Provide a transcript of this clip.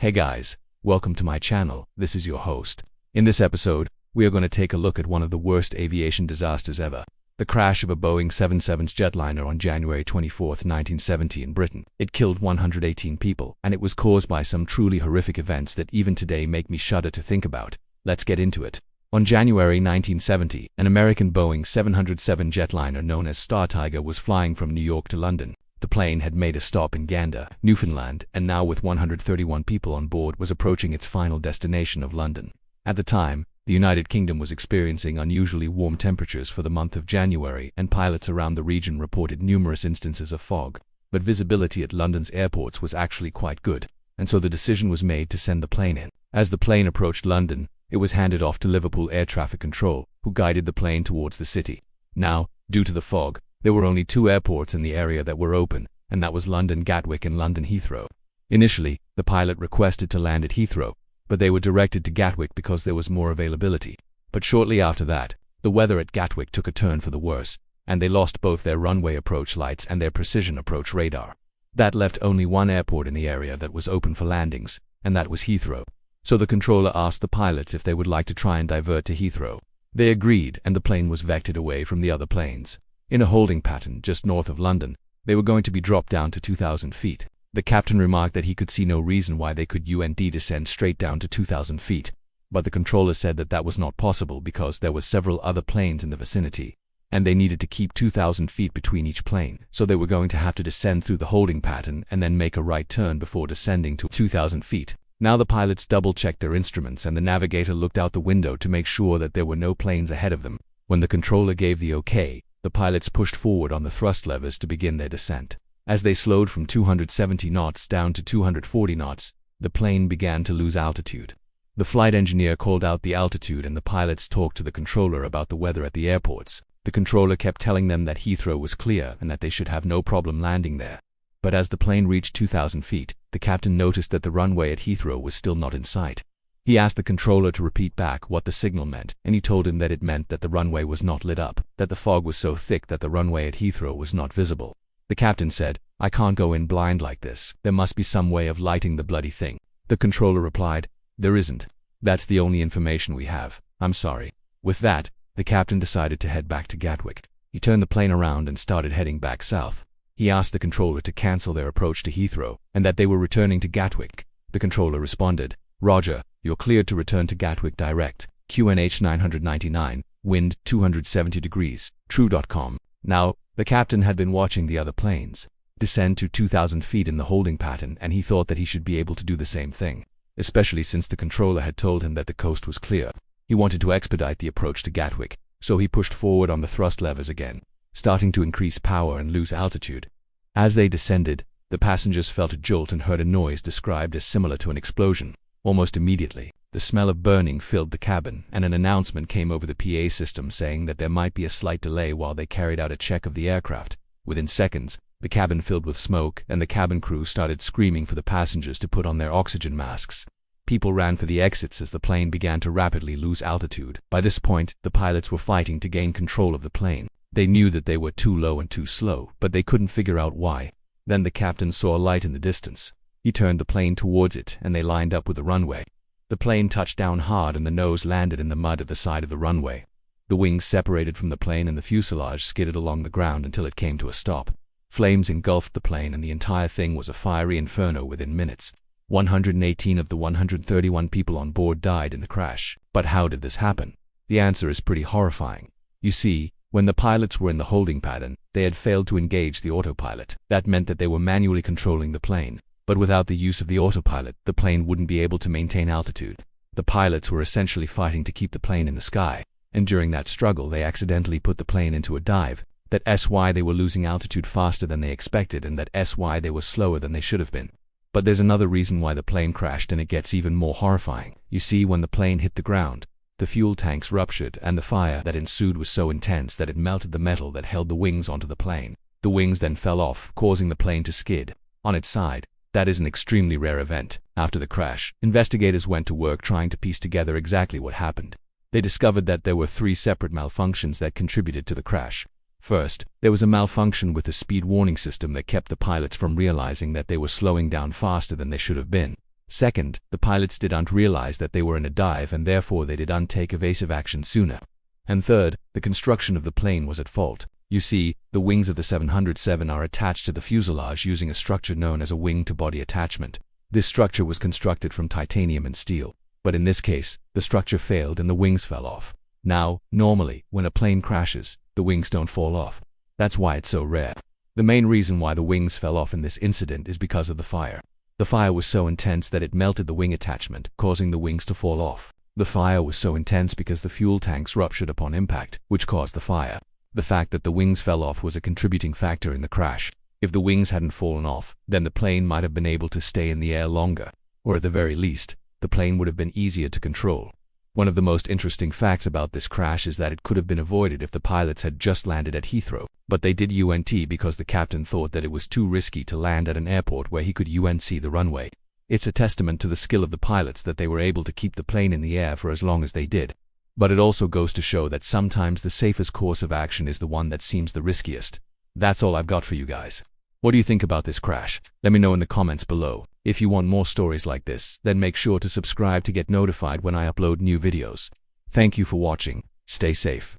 Hey guys, welcome to my channel. This is your host. In this episode, we are going to take a look at one of the worst aviation disasters ever. The crash of a Boeing 777 jetliner on January 24, 1970 in Britain. It killed 118 people, and it was caused by some truly horrific events that even today make me shudder to think about. Let's get into it. On January 1970, an American Boeing 707 jetliner known as Star Tiger was flying from New York to London. The plane had made a stop in Gander, Newfoundland, and now with 131 people on board was approaching its final destination of London. At the time, the United Kingdom was experiencing unusually warm temperatures for the month of January, and pilots around the region reported numerous instances of fog. But visibility at London's airports was actually quite good, and so the decision was made to send the plane in. As the plane approached London, it was handed off to Liverpool Air Traffic Control, who guided the plane towards the city. Now, due to the fog, there were only two airports in the area that were open, and that was London Gatwick and London Heathrow. Initially, the pilot requested to land at Heathrow, but they were directed to Gatwick because there was more availability. But shortly after that, the weather at Gatwick took a turn for the worse, and they lost both their runway approach lights and their precision approach radar. That left only one airport in the area that was open for landings, and that was Heathrow. So the controller asked the pilots if they would like to try and divert to Heathrow. They agreed, and the plane was vectored away from the other planes. In a holding pattern just north of London, they were going to be dropped down to 2,000 feet. The captain remarked that he could see no reason why they could descend straight down to 2,000 feet, but the controller said that that was not possible because there were several other planes in the vicinity, and they needed to keep 2,000 feet between each plane, so they were going to have to descend through the holding pattern and then make a right turn before descending to 2,000 feet. Now the pilots double-checked their instruments and the navigator looked out the window to make sure that there were no planes ahead of them. When the controller gave the okay, the pilots pushed forward on the thrust levers to begin their descent. As they slowed from 270 knots down to 240 knots, the plane began to lose altitude. The flight engineer called out the altitude and the pilots talked to the controller about the weather at the airports. The controller kept telling them that Heathrow was clear and that they should have no problem landing there. But as the plane reached 2,000 feet, the captain noticed that the runway at Heathrow was still not in sight. He asked the controller to repeat back what the signal meant, and he told him that it meant that the runway was not lit up, that the fog was so thick that the runway at Heathrow was not visible. The captain said, "I can't go in blind like this. There must be some way of lighting the bloody thing." The controller replied, "There isn't. That's the only information we have. I'm sorry." With that, the captain decided to head back to Gatwick. He turned the plane around and started heading back south. He asked the controller to cancel their approach to Heathrow and that they were returning to Gatwick. The controller responded, "Roger, you're cleared to return to Gatwick direct. QNH 999, wind 270 degrees, true.com. Now, the captain had been watching the other planes descend to 2,000 feet in the holding pattern, and he thought that he should be able to do the same thing, especially since the controller had told him that the coast was clear. He wanted to expedite the approach to Gatwick, so he pushed forward on the thrust levers again, starting to increase power and lose altitude. As they descended, the passengers felt a jolt and heard a noise described as similar to an explosion. Almost immediately, the smell of burning filled the cabin, and an announcement came over the PA system saying that there might be a slight delay while they carried out a check of the aircraft. Within seconds, the cabin filled with smoke, and the cabin crew started screaming for the passengers to put on their oxygen masks. People ran for the exits as the plane began to rapidly lose altitude. By this point, the pilots were fighting to gain control of the plane. They knew that they were too low and too slow, but they couldn't figure out why. Then the captain saw a light in the distance. He turned the plane towards it, and they lined up with the runway. The plane touched down hard and the nose landed in the mud at the side of the runway. The wings separated from the plane and the fuselage skidded along the ground until it came to a stop. Flames engulfed the plane and the entire thing was a fiery inferno within minutes. 118 of the 131 people on board died in the crash. But how did this happen? The answer is pretty horrifying. You see, when the pilots were in the holding pattern, they had failed to engage the autopilot. That meant that they were manually controlling the plane. But without the use of the autopilot, the plane wouldn't be able to maintain altitude. The pilots were essentially fighting to keep the plane in the sky, and during that struggle they accidentally put the plane into a dive. That's why they were losing altitude faster than they expected, and that's why they were slower than they should have been. But there's another reason why the plane crashed, and it gets even more horrifying. You see, when the plane hit the ground, the fuel tanks ruptured, and the fire that ensued was so intense that it melted the metal that held the wings onto the plane. The wings then fell off, causing the plane to skid on its side. That is an extremely rare event. After the crash, investigators went to work trying to piece together exactly what happened. They discovered that there were three separate malfunctions that contributed to the crash. First, there was a malfunction with the speed warning system that kept the pilots from realizing that they were slowing down faster than they should have been. Second, the pilots didn't realize that they were in a dive and therefore they didn't take evasive action sooner. And third, the construction of the plane was at fault. You see, the wings of the 707 are attached to the fuselage using a structure known as a wing-to-body attachment. This structure was constructed from titanium and steel. But in this case, the structure failed and the wings fell off. Now, normally, when a plane crashes, the wings don't fall off. That's why it's so rare. The main reason why the wings fell off in this incident is because of the fire. The fire was so intense that it melted the wing attachment, causing the wings to fall off. The fire was so intense because the fuel tanks ruptured upon impact, which caused the fire. The fact that the wings fell off was a contributing factor in the crash. If the wings hadn't fallen off, then the plane might have been able to stay in the air longer, or at the very least, the plane would have been easier to control. One of the most interesting facts about this crash is that it could have been avoided if the pilots had just landed at Heathrow, but they did UNT because the captain thought that it was too risky to land at an airport where he could UNC the runway. It's a testament to the skill of the pilots that they were able to keep the plane in the air for as long as they did. But it also goes to show that sometimes the safest course of action is the one that seems the riskiest. That's all I've got for you guys. What do you think about this crash? Let me know in the comments below. If you want more stories like this, then make sure to subscribe to get notified when I upload new videos. Thank you for watching. Stay safe.